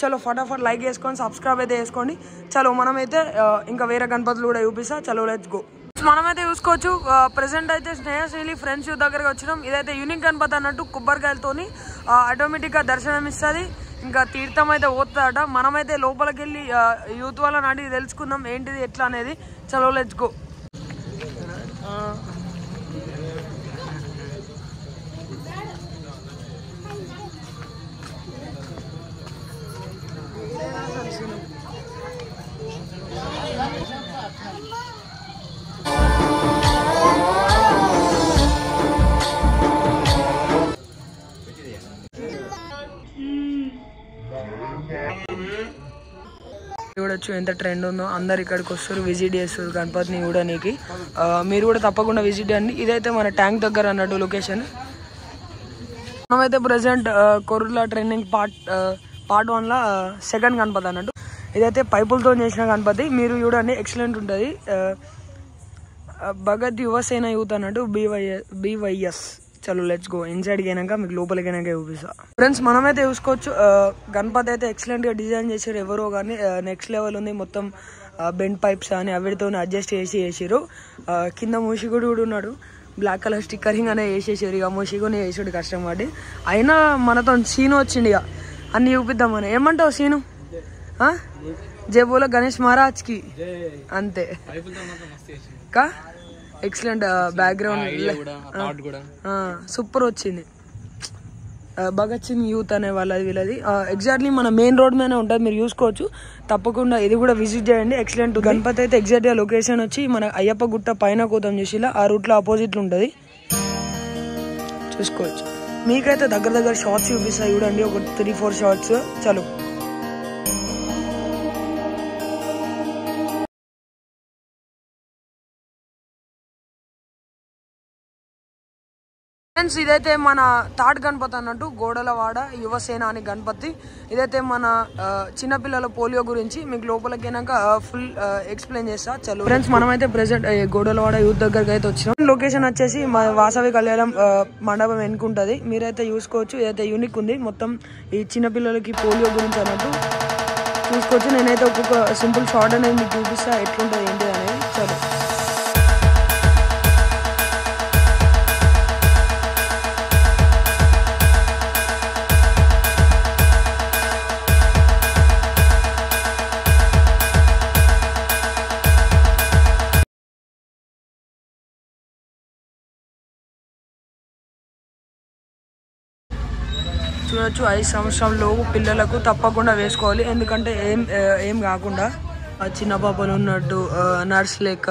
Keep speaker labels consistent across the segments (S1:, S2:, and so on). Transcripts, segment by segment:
S1: చలో ఫటాఫట్ లైక్ చేసుకొని సబ్స్క్రైబ్ అయితే చేసుకోండి. చలో మనమైతే ఇంకా వేరే గణపతులు కూడా చూపిస్తా. చలో లెట్స్ గో. మనమైతే చూసుకోవచ్చు ప్రెసెంట్ అయితే స్నేహశైలి ఫ్రెండ్స్ దగ్గరకు వచ్చినాం. ఇదైతే యూనిక్ గణపతి అన్నట్టు కొబ్బరికాయలతోని ఆటోమేటిక్గా దర్శనం ఇస్తుంది. ఇంకా తీర్థం అయితే పోతుందట. మనమైతే లోపలికి వెళ్ళి యూత్ వాళ్ళని అడిగి తెలుసుకుందాం ఏంటిది ఎట్లా అనేది. చలో లెట్స్ గో. చూడొచ్చు ఎంత ట్రెండ్ ఉందో. అందరు ఇక్కడికి వస్తారు, విజిట్ చేస్తారు గణపతిని చూడడానికి. మీరు కూడా తప్పకుండా విజిట్ చేయండి. ఇదైతే మన ట్యాంక్ దగ్గర అన్నట్టు లొకేషన్. మనమైతే ప్రజెంట్ కొర్రల ట్రెండింగ్ పార్ట్ 1 సెకండ్ గణపతి అన్నట్టు. ఇదైతే పైపులతో చేసిన గణపతి. మీరు చూడండి ఎక్సలెంట్ ఉంటుంది. భగత్ యువసేన యూత్ అన్నట్టు BYS. చలో లెట్స్ గో. ఇన్సైడ్కి అయినాక మీకు లోపలికి అయినాక చూపిస్తా. ఫ్రెండ్స్ మనమైతే చూసుకోవచ్చు గణపతి అయితే ఎక్సలెంట్గా డిజైన్ చేసారు. ఎవరో కానీ నెక్స్ట్ లెవెల్ ఉంది. మొత్తం బెండ్ పైప్స్ అని అవిటితో అడ్జస్ట్ చేసారు. కింద మూషికుడు కూడా ఉన్నాడు. బ్లాక్ కలర్ స్టిక్కరింగ్ అనే వేసేసారు. ఇక మూషికుని వేసాడు కష్టం పడి. అయినా మనతో సీను వచ్చింది. ఇక అన్ని చూపిద్దామని. ఏమంటావు సీను? జై బోలో గణేష్ మహారాజ్కి. అంతే కా ఎక్సలెంట్ బ్యాక్గ్రౌండ్ సూపర్ వచ్చింది. భగత్ సింగ్ యూత్ అనే వాళ్ళది వీళ్ళది. ఎగ్జాక్ట్లీ మన మెయిన్ రోడ్ మీదనే ఉంటుంది. మీరు చూసుకోవచ్చు. తప్పకుండా ఇది కూడా విజిట్ చేయండి. ఎక్సలెంట్ గణపతి అయితే ఎగ్జాక్ట్గా లొకేషన్ వచ్చి మన అయ్యప్ప గుట్ట పైన కూతాం చూసిలా ఆ రూట్లో ఆపోజిట్లో ఉంటుంది. చూసుకోవచ్చు. మీకైతే దగ్గర షార్ట్స్ చూపిస్తాయి చూడండి. ఒక 3-4 షార్ట్స్. చలో ఫ్రెండ్స్ ఇదైతే మన థర్డ్ గణపతి అన్నట్టు గోడలవాడ యువసేన అని గణపతి. ఇదైతే మన చిన్నపిల్లల పోలియో గురించి మీకు లోపలికి అయినాక ఫుల్ ఎక్స్ప్లెయిన్ చేస్తా. చలో ఫ్రెండ్స్ మనమైతే ప్రెసెంట్ గోడలవాడ యూత్ దగ్గరకు అయితే వచ్చినాం. లొకేషన్ వచ్చేసి మా వాసవి కళ్యాణం మండపం ఎన్నుకుంటుంది. మీరైతే చూసుకోవచ్చు. ఇదైతే యూనిక్ ఉంది. మొత్తం ఈ చిన్నపిల్లలకి పోలియో గురించి అన్నట్టు చూసుకోవచ్చు. నేనైతే ఒక్కొక్క సింపుల్ షార్ట్ అనేది మీకు చూపిస్తా ఎట్లుంటుంది ఏంటి అనేది. చలో చూడొచ్చు. 5 సంవత్సరాలలోపు పిల్లలకు తప్పకుండా వేసుకోవాలి. ఎందుకంటే ఏం కాకుండా చిన్న పాపలు ఉన్నట్టు నర్స్ లేక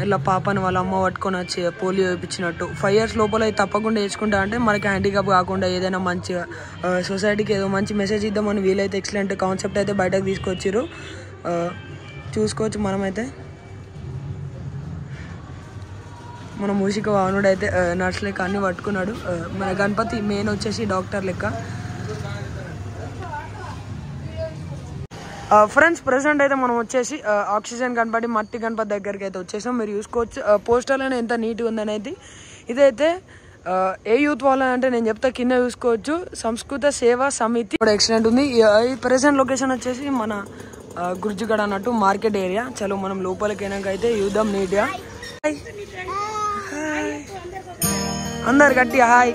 S1: ఇలా పాపని వాళ్ళ అమ్మ పట్టుకొని వచ్చి పోలియో వేయించినట్టు 5 years లోపల తప్పకుండా వేసుకుంటా. అంటే మనకి హ్యాండిక్యాప్ కాకుండా ఏదైనా మంచిగా సొసైటీకి ఏదో మంచి మెసేజ్ ఇద్దామని వీలైతే ఎక్సలెంట్ కాన్సెప్ట్ అయితే బయటకు తీసుకొచ్చారు. చూసుకోవచ్చు. మనమైతే మన మూషిక వాహనుడు అయితే నర్స్ లెక్క అన్ని పట్టుకున్నాడు. మన గణపతి మెయిన్ వచ్చేసి డాక్టర్ లెక్క. ఫ్రెండ్స్ ప్రెసెంట్ అయితే మనం వచ్చేసి ఆక్సిజన్ గణపతి మట్టి గణపతి దగ్గరికి అయితే వచ్చేసాం. మీరు చూసుకోవచ్చు పోస్టర్లోనే ఎంత నీట్గా ఉందని అయితే. ఇదైతే ఏ యూత్ వాళ్ళని అంటే నేను చెప్తా కింద చూసుకోవచ్చు. సంస్కృత సేవా సమితి కూడా ఎక్సలెంట్ ఉంది. ఈ ప్రెసెంట్ లొకేషన్ వచ్చేసి మన గుర్జుగడ అన్నట్టు మార్కెట్ ఏరియా. చలో మనం లోపలికి అయినాక అయితే యూద్దాం నీట్గా. అందరు గట్టిగా హాయ్.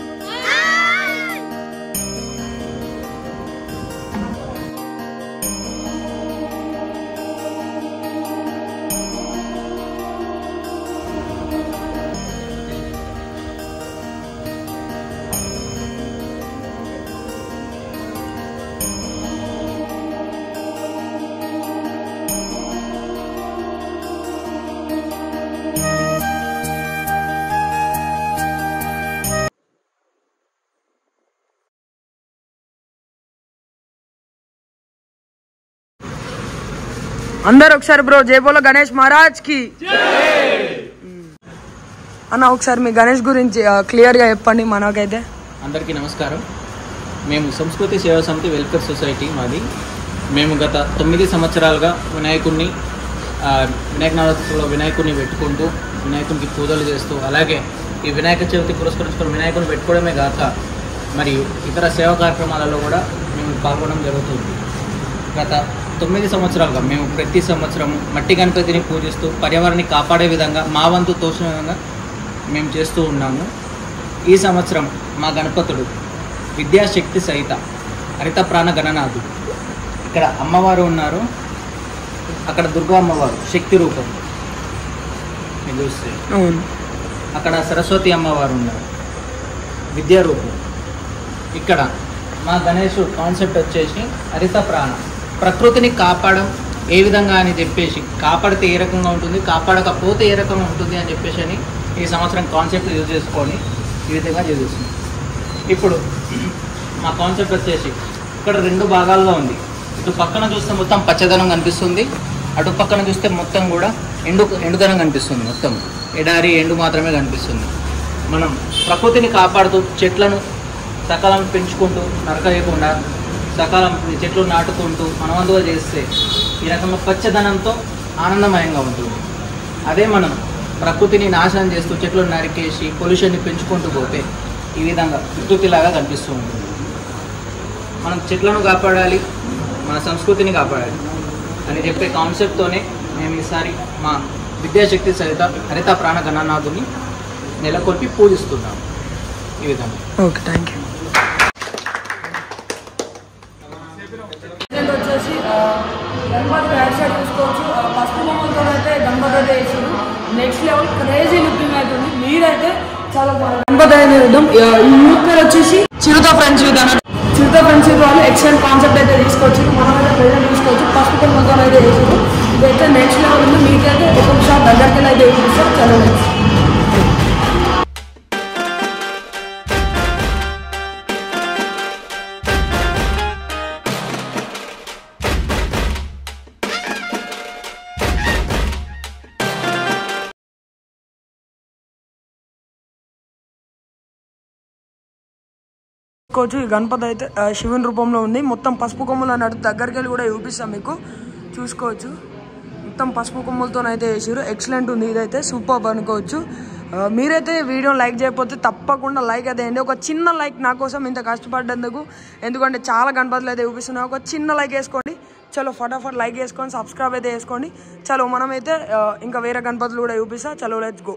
S1: అందరు ఒకసారి బ్రో జై బోలో గణేష్ మహారాజ్ కి అన్న. ఒకసారి మీ గణేష్ గురించి క్లియర్గా చెప్పండి మనకైతే.
S2: అందరికీ నమస్కారం. మేము సంస్కృతి సేవా సమితి వెల్ఫేర్ సొసైటీ మాది. మేము గత 9 సంవత్సరాలుగా వినాయక నవరాత్రుల్లో వినాయకుడిని పెట్టుకుంటూ వినాయకునికి పూజలు చేస్తూ అలాగే ఈ వినాయక చవితి పురస్కరించుకొని వినాయకుడిని పెట్టుకోవడమే కాక మరియు ఇతర సేవా కార్యక్రమాలలో కూడా మేము పాల్గొనడం జరుగుతుంది. గత 9 సంవత్సరాలుగా మేము ప్రతి సంవత్సరం మట్టి గణపతిని పూజిస్తూ పర్యావరణాన్ని కాపాడే విధంగా మా వంతు తోచిన విధంగా మేము చేస్తూ ఉన్నాము. ఈ సంవత్సరం మా గణపతుడు విద్యాశక్తి సహిత హరిత ప్రాణ గణనాథుడు. ఇక్కడ అమ్మవారు ఉన్నారు, అక్కడ దుర్గా అమ్మవారు శక్తి రూపం మీరు చూస్తే, అక్కడ సరస్వతి అమ్మవారు ఉన్నారు విద్యా రూపం. ఇక్కడ మా గణేష్ కాన్సెప్ట్ వచ్చేసి హరిత ప్రాణ, ప్రకృతిని కాపాడడం ఏ విధంగా అని చెప్పేసి, కాపాడితే ఏ రకంగా ఉంటుంది, కాపాడకపోతే ఏ రకంగా ఉంటుంది అని చెప్పేసి అని ఈ సంవత్సరం కాన్సెప్ట్ యూజ్ చేసుకొని ఈ విధంగా చేస్తున్నాం. ఇప్పుడు మా కాన్సెప్ట్ వచ్చేసి ఇక్కడ 2 భాగాలుగా ఉంది. ఇటు పక్కన చూస్తే మొత్తం పచ్చదనం కనిపిస్తుంది, అటు పక్కన చూస్తే మొత్తం కూడా ఎండుదనం కనిపిస్తుంది. మొత్తం ఎడారి ఎండు మాత్రమే కనిపిస్తుంది. మనం ప్రకృతిని కాపాడుతూ చెట్లను సకాలం పెంచుకుంటూ నరకలేకుండా సకాలం చెట్లు నాటుకుంటూ మనవంతుగా చేస్తే ఈ రకంగా పచ్చదనంతో ఆనందమయంగా ఉంటుంది. అదే మనం ప్రకృతిని నాశనం చేస్తూ చెట్లను నరికేసి పొల్యూషన్ని పెంచుకుంటూ పోతే ఈ విధంగా వికృతిలాగా కనిపిస్తూ ఉంటుంది. మనం చెట్లను కాపాడాలి, మన సంస్కృతిని కాపాడాలి అని చెప్పే కాన్సెప్ట్తోనే మేము ఈసారి మా విద్యాశక్తి సహిత హరిత ప్రాణ గణనాథుని నెలకొల్పి పూజిస్తున్నాము. ఈ విధంగా.
S1: Okay, thank you. వచ్చేసి గణపతి బ్యాక్ సైడ్ చూసుకోవచ్చు. పసుపు బొమ్మలతో అయితే గణపతి అయితే వేసారు. నెక్స్ట్ లెవెల్ క్రేజీ లుకింగ్ అవుతుంది. మీరైతే చాలా గణపతి అయితే చూద్దాం. ఈ యూత్ పేరు వచ్చేసి చిరుత ఫ్రెండ్స్ యూత్ అన్నట్టు. చిరుత ఫ్రెండ్స్ యూత్ వాళ్ళు ఎక్సలెంట్ కాన్సెప్ట్ అయితే తీసుకోవచ్చు. మనమైతే ప్రజెంట్ తీసుకోవచ్చు. పసుపు బొమ్మలతో అయితే వేసారు. ఇదైతే నెక్స్ట్ లెవెల్ ఉంది. మీకైతే ఒక్కొక్క షాప్ దగ్గరికి అయితే చూపిస్తారు. చాలా నెక్స్ట్ ఈ గణపతి అయితే శివుని రూపంలో ఉంది. మొత్తం పసుపు కొమ్ములు అన్నట్టు దగ్గరికి వెళ్ళి కూడా చూపిస్తాం మీకు, చూసుకోవచ్చు. మొత్తం పసుపు కొమ్ములతో అయితే వేసారు. ఎక్సలెంట్ ఉంది. ఇదైతే సూపర్ అనుకోవచ్చు. మీరైతే వీడియో లైక్ చేయకపోతే తప్పకుండా లైక్ అయితే వేయండి. ఒక చిన్న లైక్ నా కోసం ఇంత కష్టపడ్డందుకు, ఎందుకంటే చాలా గణపతులు అయితే చూపిస్తున్నాయి. ఒక చిన్న లైక్ వేసుకోండి. చలో ఫటాఫట్ లైక్ వేసుకొని సబ్స్క్రైబ్ అయితే వేసుకోండి. చలో మనమైతే ఇంకా వేరే గణపతులు కూడా చూపిస్తా. చలో లెట్స్ గో.